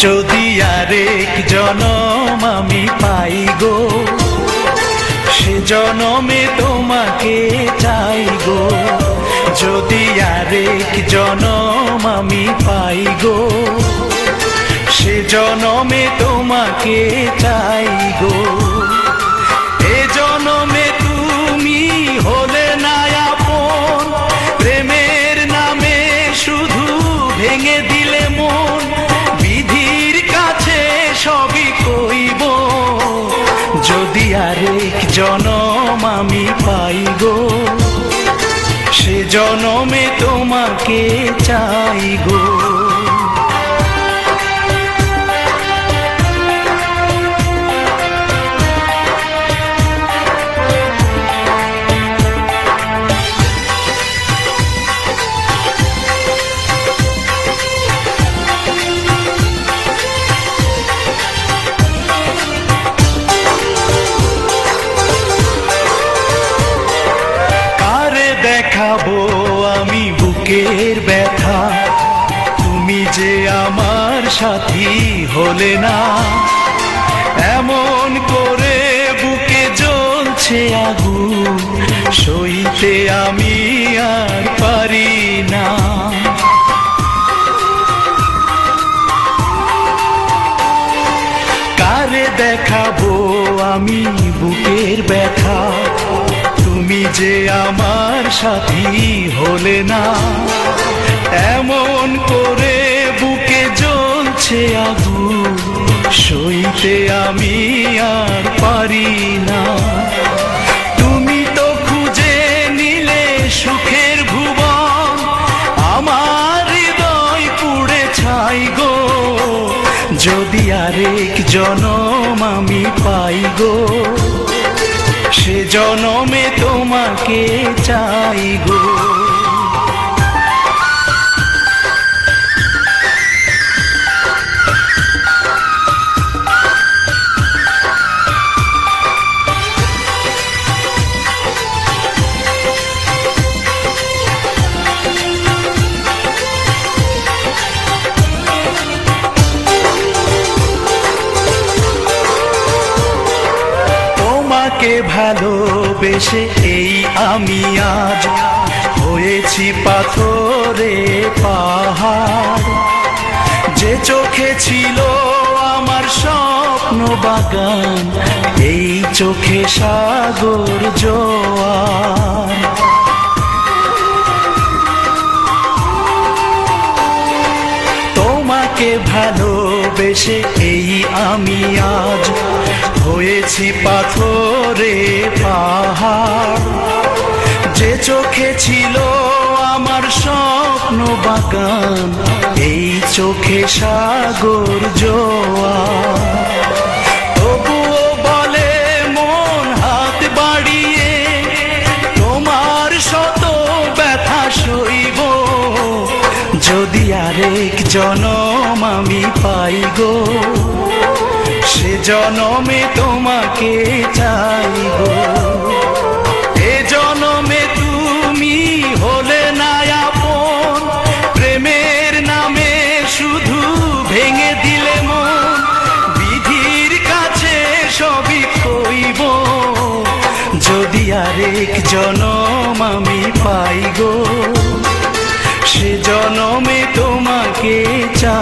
যদি আরেক জনম আমি পাই গো, সে জনমে তোমাকে চাই গো। যদি আরেক জনম আমি পাই গো, সে জনমে তোমাকে চাই গো। এ জনমে তুমি হলে না আপন, প্রেমের নামে শুধু ভেঙে দিলে মন। বিধির কাছে সবই কইব, যদি আরেক জনম আমি পাই গো, সে জনমে তোমাকে চাই গো। দেখাবো আমি বুকের ব্যথা, তুমি যে আমার সাথী হলে না। এমন করে বুকে জ্বলছে আগুন, সইতে আমি আর পারি না। কারে দেখাবো আমি বুকের ব্যথা, তুমি যে আমার সাথী হলে না। এমন করে বুকে জ্বলছে আগুন, সইতে আমি আর পারি না। তুমি তো খুঁজে নিলে সুখের ভুবন, আমার হৃদয় পুড়ে ছাই গো। যদি আরেক জনম আমি পাই গো, সে জনমে তোমাকে চাই গো। তোমাকে ভালোবেসে এই আমি আজ হয়েছি পাথরে পাহাড়। যে চোখে ছিল আমার স্বপ্ন বাগান, এই চোখে সাগর জোয়ার। তোমাকে ভালোবেসে এই আমি আজ হয়েছি পাথরে পাহাড়। যে চোখে ছিল আমার স্বপ্ন বাগান, এই চোখে সাগর জোয়ার। তবুও বলে মন হাত বাড়িয়ে, তোমার শত ব্যথা সইব। যদি আরেক জনম আমি পাই গো, সে জনমে তোমাকে চাই গো। এ জনমে তুমি হলে না আপন, প্রেমের নামে শুধু ভেঙে দিলে মন। বিধির কাছে সবই কইব, যদি আরেক জনম আমি পাই গো, সে জনমে তোমাকে চাই।